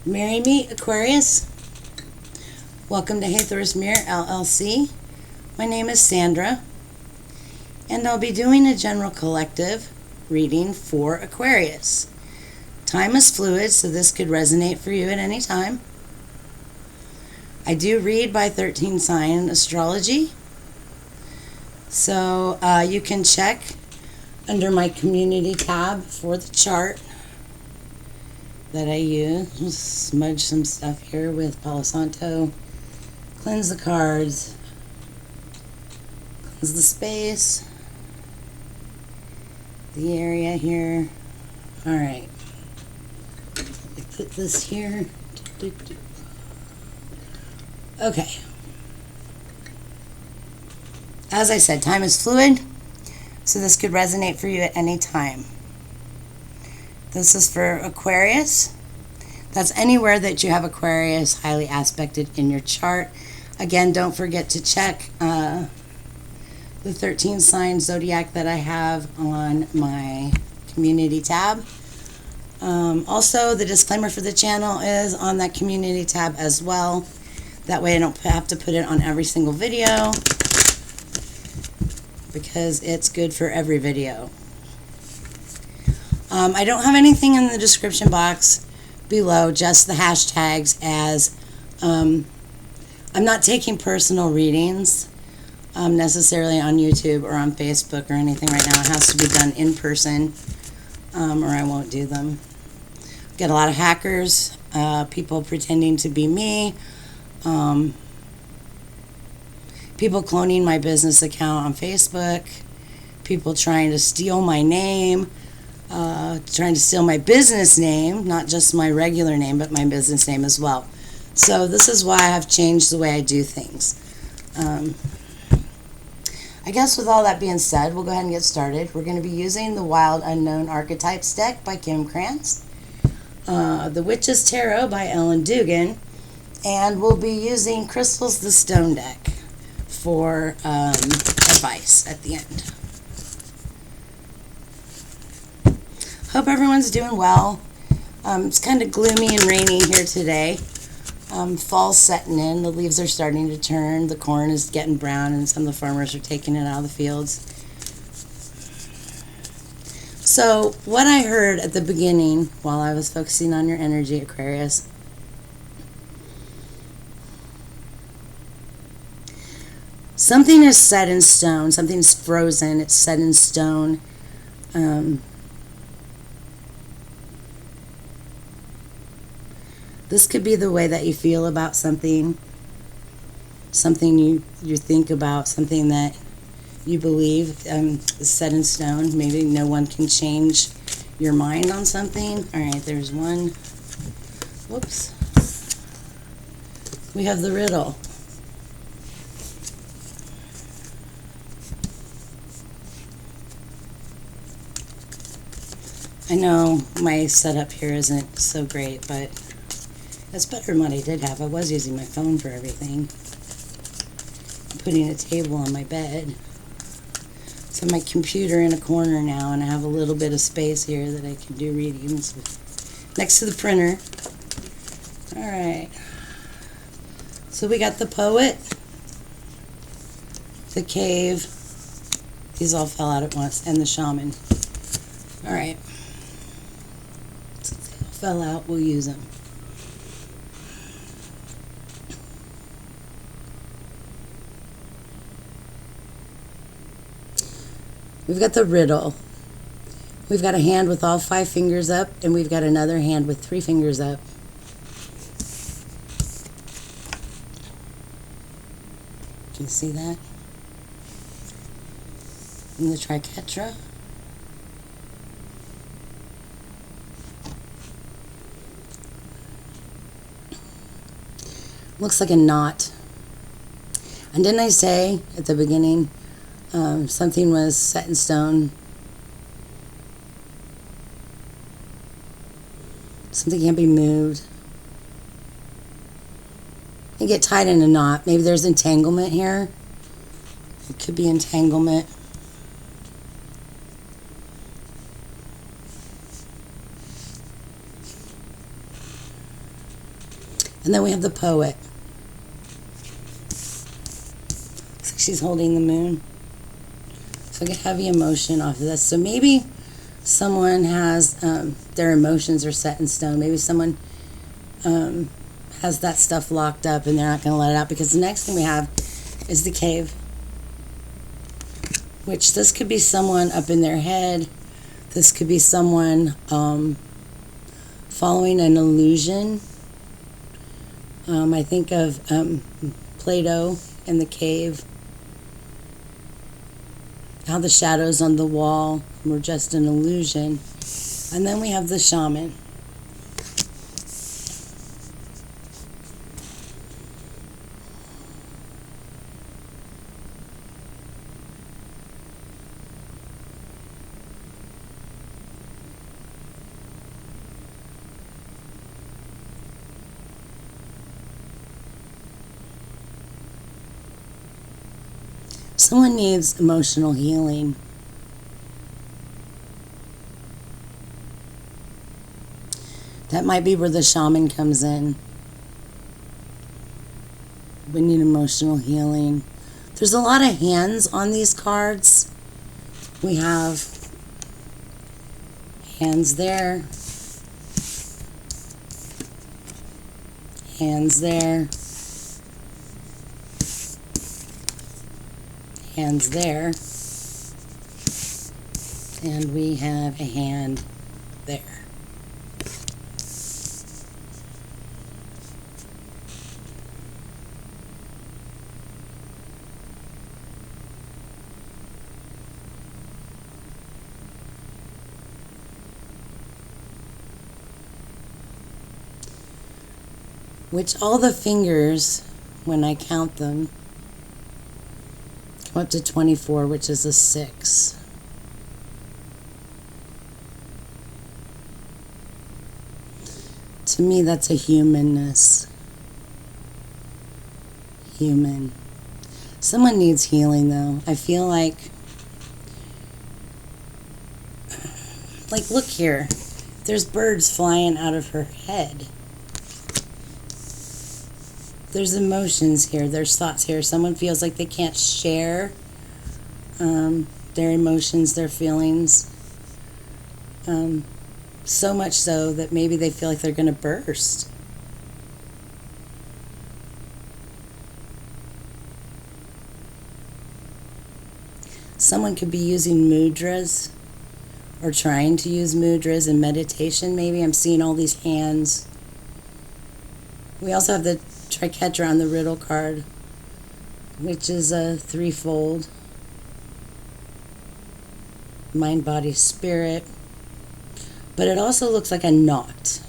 Marry me, Aquarius. Welcome to Hathor's Mirror, LLC. My name is Sandra, and I'll be doing a general collective reading for Aquarius. Time is fluid, so this could resonate for you at any time. I do read by 13 sign astrology, so you can check under my community tab for the chart that I use. Just smudge some stuff here with Palo Santo. Cleanse the cards. Cleanse the space. The area here. Alright. Put this here. Okay. As I said, time is fluid, so this could resonate for you at any time. This is for Aquarius. That's anywhere that you have Aquarius highly aspected in your chart. Again, don't forget to check the 13 sign zodiac that I have on my community tab. Also, the disclaimer for the channel is on that community tab as well. That way I don't have to put it on every single video, because it's good for every video. I don't have anything in the description box below, just the hashtags, as I'm not taking personal readings necessarily on YouTube or on Facebook or anything right now. It has to be done in person, or I won't do them. Get a lot of hackers, people pretending to be me, people cloning my business account on Facebook, people trying to steal my name, trying to steal my business name, not just my regular name, but my business name as well. So this is why I have changed the way I do things. I guess with all that being said, we'll go ahead and get started. We're going to be using the Wild Unknown Archetypes deck by Kim Krantz, the Witch's Tarot by Ellen Dugan, and we'll be using Crystals the Stone deck for advice at the end. Hope everyone's doing well. It's kind of gloomy and rainy here today. Fall's setting in. The leaves are starting to turn. The corn is getting brown, and some of the farmers are taking it out of the fields. So what I heard at the beginning while I was focusing on your energy, Aquarius, something is set in stone. Something's frozen. It's set in stone. This could be the way that you feel about something, something you think about, something that you believe is set in stone. Maybe no one can change your mind on something. All right, there's one. Whoops. We have the riddle. I know my setup here isn't so great, but that's better than what I did have. I was using my phone for everything. I'm putting a table on my bed. So my computer in a corner now, and I have a little bit of space here that I can do readings next to the printer. Alright. So we got the Poet, the Cave, these all fell out at once, and the Shaman. Alright. Since they all fell out, we'll use them. We've got the riddle. We've got a hand with all 5 fingers up, and we've got another hand with 3 fingers up. Can you see that? And the triquetra. Looks like a knot. And didn't I say at the beginning, something was set in stone? Something can't be moved. And get tied in a knot. Maybe there's entanglement here. It could be entanglement. And then we have the poet. Looks like she's holding the moon. So I get heavy emotion off of this. So maybe someone has, their emotions are set in stone. Maybe someone has that stuff locked up and they're not going to let it out. Because the next thing we have is the cave. Which this could be someone up in their head. This could be someone following an illusion. I think of Plato in the cave. How the shadows on the wall were just an illusion. And then we have the shaman. Someone needs emotional healing. That might be where the shaman comes in. We need emotional healing. There's a lot of hands on these cards. We have hands there, hands there, hands there, and we have a hand there. Which all the fingers, when I count them, come up to 24, which is a 6. To me, that's a humanness. Human. Someone needs healing, though. I feel like look here. There's birds flying out of her head. There's emotions here. There's thoughts here. Someone feels like they can't share their emotions, their feelings. So much so that maybe they feel like they're going to burst. Someone could be using mudras or trying to use mudras in meditation. Maybe I'm seeing all these hands. We also have the triquetra on the riddle card, which is a threefold: mind, body, spirit. But it also looks like a knot.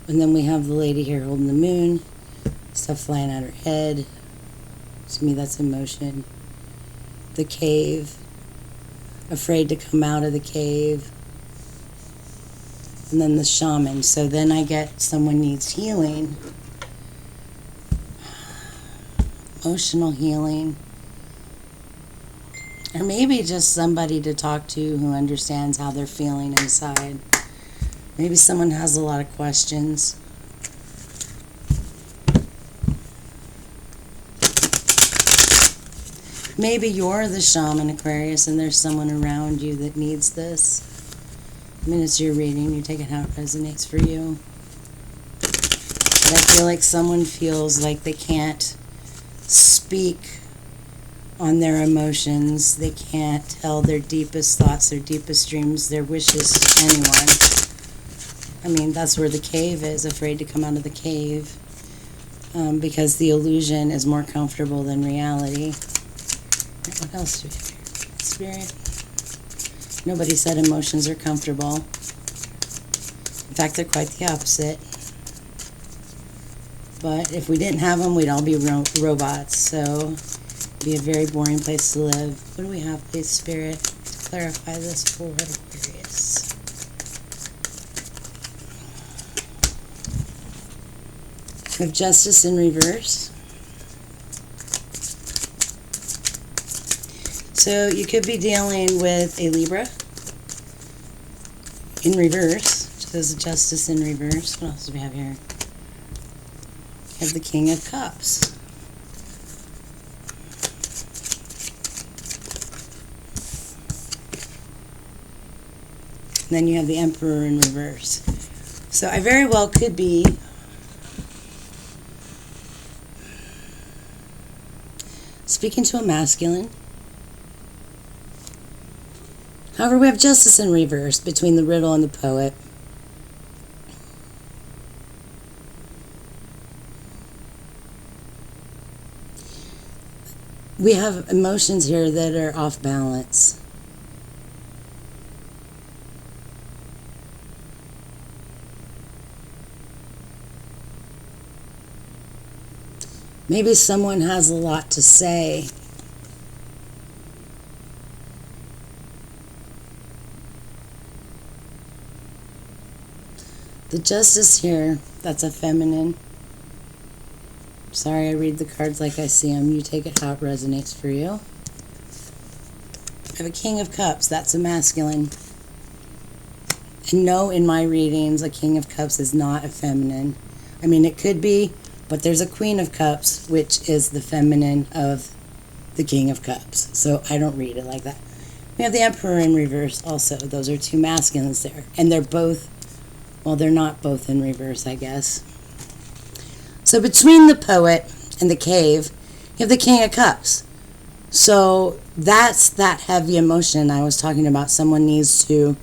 And then we have the lady here holding the moon, stuff flying out her head. To me, that's emotion. The cave, afraid to come out of the cave. And then the shaman. So then I get someone needs healing. Emotional healing. Or maybe just somebody to talk to who understands how they're feeling inside. Maybe someone has a lot of questions. Maybe you're the shaman, Aquarius, and there's someone around you that needs this. I mean, it's your reading. You take it how it resonates for you. But I feel like someone feels like they can't speak on their emotions. They can't tell their deepest thoughts, their deepest dreams, their wishes to anyone. I mean, that's where the cave is, afraid to come out of the cave. Because the illusion is more comfortable than reality. What else do we have here? Spirit. Nobody said emotions are comfortable. In fact, they're quite the opposite. But if we didn't have them, we'd all be robots. So it'd be a very boring place to live. What do we have, please, Spirit, to clarify this for Aquarius? We have Justice in reverse. So you could be dealing with a Libra in reverse, There's Justice in reverse. What else do we have here? We have the King of Cups. And then you have the Emperor in reverse. So I very well could be speaking to a masculine. However, we have Justice in reverse between the Riddle and the Poet. We have emotions here that are off balance. Maybe someone has a lot to say. The Justice here, that's a feminine. Sorry, I read the cards like I see them. You take it how it resonates for you. I have a King of Cups, that's a masculine. And no, in my readings, a King of Cups is not a feminine. I mean, it could be, but there's a Queen of Cups, which is the feminine of the King of Cups. So I don't read it like that. We have the Emperor in reverse also. Those are two masculines there. And they're both, well, they're not both in reverse, I guess. So between the Poet and the Cave, you have the King of Cups. So that's that heavy emotion I was talking about. Someone needs to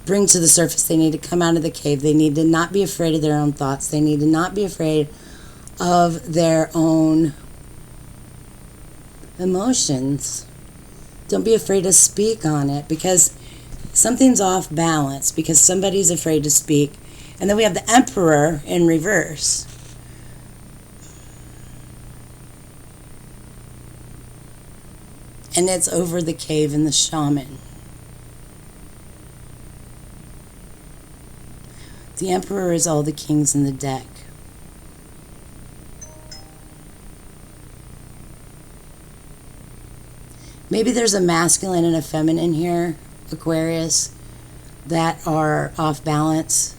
bring to the surface. They need to come out of the cave. They need to not be afraid of their own thoughts. They need to not be afraid of their own emotions. Don't be afraid to speak on it, because something's off balance, because somebody's afraid to speak. And then we have the Emperor in reverse. And it's over the cave and the shaman. The Emperor is all the kings in the deck. Maybe there's a masculine and a feminine here, Aquarius, that are off balance.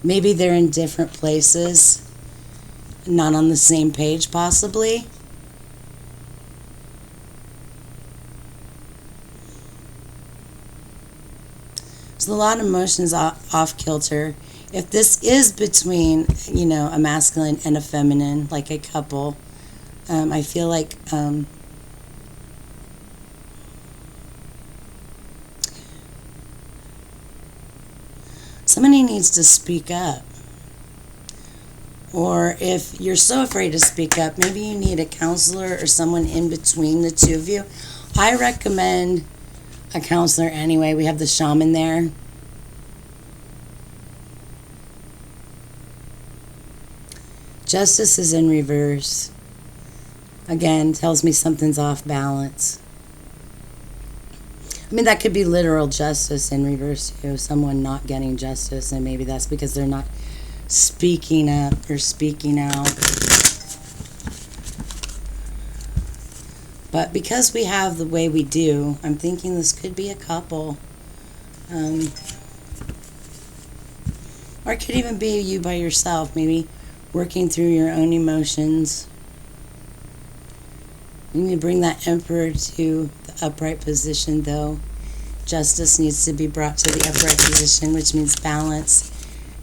Maybe they're in different places, not on the same page possibly. So a lot of emotions off kilter. If this is between, you know, a masculine and a feminine, like a couple, I feel like somebody needs to speak up. Or if you're so afraid to speak up, maybe you need a counselor or someone in between the two of you. I recommend a counselor anyway. We have the shaman there. Justice is in reverse. Again, tells me something's off balance. I mean, that could be literal justice in reverse too. Someone not getting justice, and maybe that's because they're not speaking up or speaking out. But because we have the way we do, I'm thinking this could be a couple. Or it could even be you by yourself, maybe working through your own emotions. You need to bring that Emperor to the upright position, though. Justice needs to be brought to the upright position, which means balance.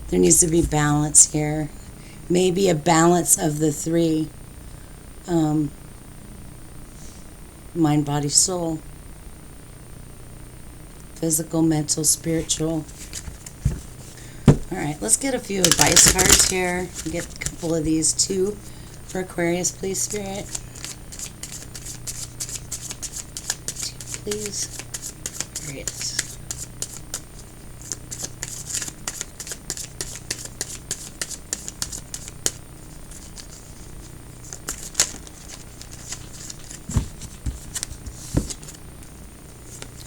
There needs to be balance here. Maybe a balance of the three. Mind, body, soul. Physical, mental, spiritual. Alright, let's get a few advice cards here. Get a couple of these too for Aquarius, please, Spirit. 2, please. Aquarius.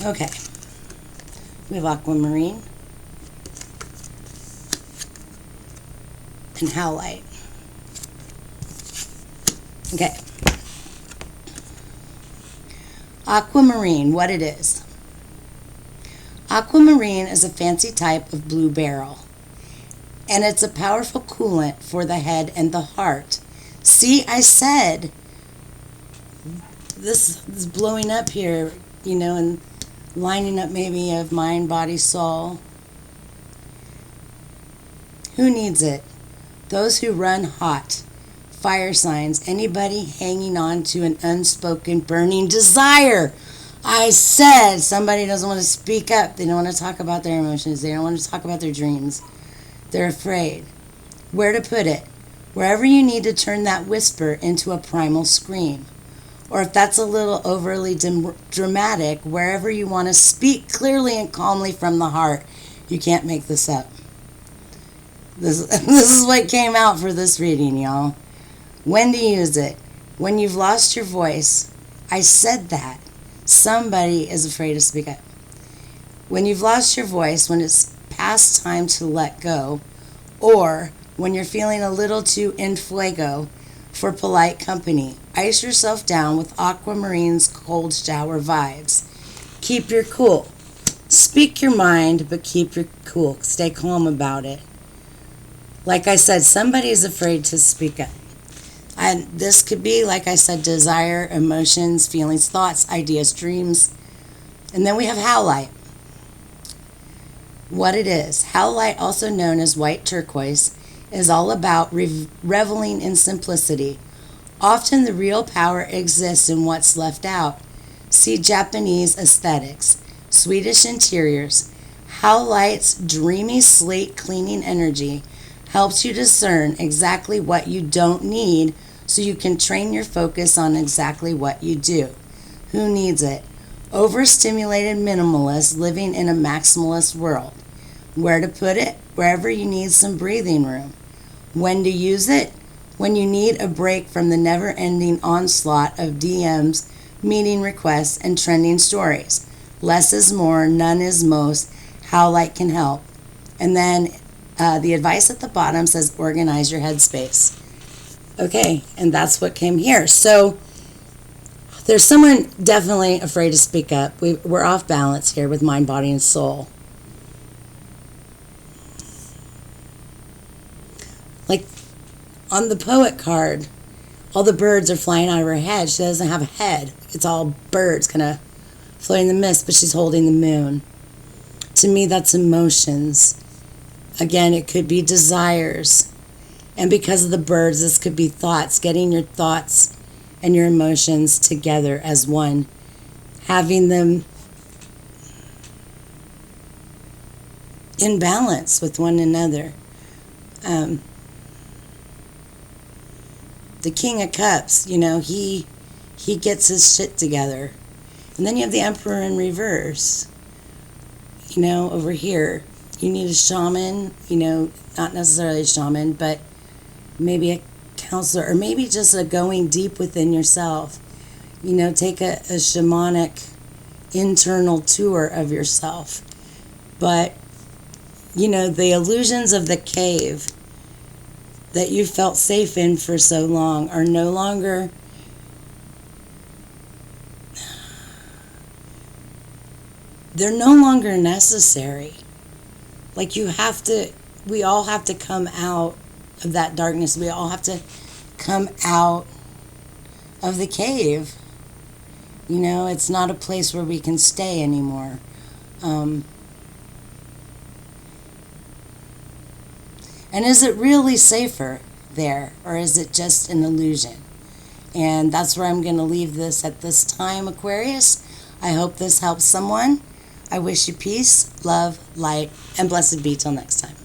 Okay, we have Aquamarine and Howlite. Okay, Aquamarine, what it is. Aquamarine is a fancy type of blue beryl. And it's a powerful coolant for the head and the heart. See, I said this is blowing up here, and lining up maybe of mind, body, soul. Who needs it? Those who run hot. Fire signs. Anybody hanging on to an unspoken burning desire. I said somebody doesn't want to speak up. They don't want to talk about their emotions. They don't want to talk about their dreams. They're afraid. Where to put it? Wherever you need to turn that whisper into a primal scream. Or if that's a little overly dramatic, wherever you want to speak clearly and calmly from the heart. You can't make this up. This is what came out for this reading, y'all. When to use it? When you've lost your voice. I said that. Somebody is afraid to speak up. When you've lost your voice, when it's past time to let go, or when you're feeling a little too in fuego for polite company, ice yourself down with Aquamarine's cold shower vibes. Keep your cool. Speak your mind, but keep your cool. Stay calm about it. Like I said, somebody is afraid to speak up. And this could be, like I said, desire, emotions, feelings, thoughts, ideas, dreams. And then we have howlite. What it is. Howlite, also known as white turquoise, is all about reveling in simplicity. Often the real power exists in what's left out. See Japanese aesthetics, Swedish interiors. Howlite's dreamy slate cleaning energy helps you discern exactly what you don't need so you can train your focus on exactly what you do. Who needs it? Overstimulated minimalists living in a maximalist world. Where to put it? Wherever you need some breathing room. When to use it? When you need a break from the never-ending onslaught of DMs, meeting requests, and trending stories. Less is more, none is most. Howlite can help. And then the advice at the bottom says organize your headspace. Okay, and that's what came here. So there's someone definitely afraid to speak up. We're off balance here with mind, body, and soul. Like on the poet card, all the birds are flying out of her head. She doesn't have a head. It's all birds kind of floating in the mist, but she's holding the moon. To me, that's emotions. Again, it could be desires. And because of the birds, this could be thoughts, getting your thoughts and your emotions together as one, having them in balance with one another. The King of Cups, he gets his shit together. And then you have the Emperor in reverse. Over here, you need a shaman, not necessarily a shaman, but maybe a counselor, or maybe just a going deep within yourself. Take a shamanic internal tour of yourself. But, the illusions of the cave that you felt safe in for so long are no longer necessary. Like we all have to come out of that darkness. We all have to come out of the cave. It's not a place where we can stay anymore. And is it really safer there, or is it just an illusion? And that's where I'm going to leave this at this time, Aquarius. I hope this helps someone. I wish you peace, love, light, and blessed be till next time.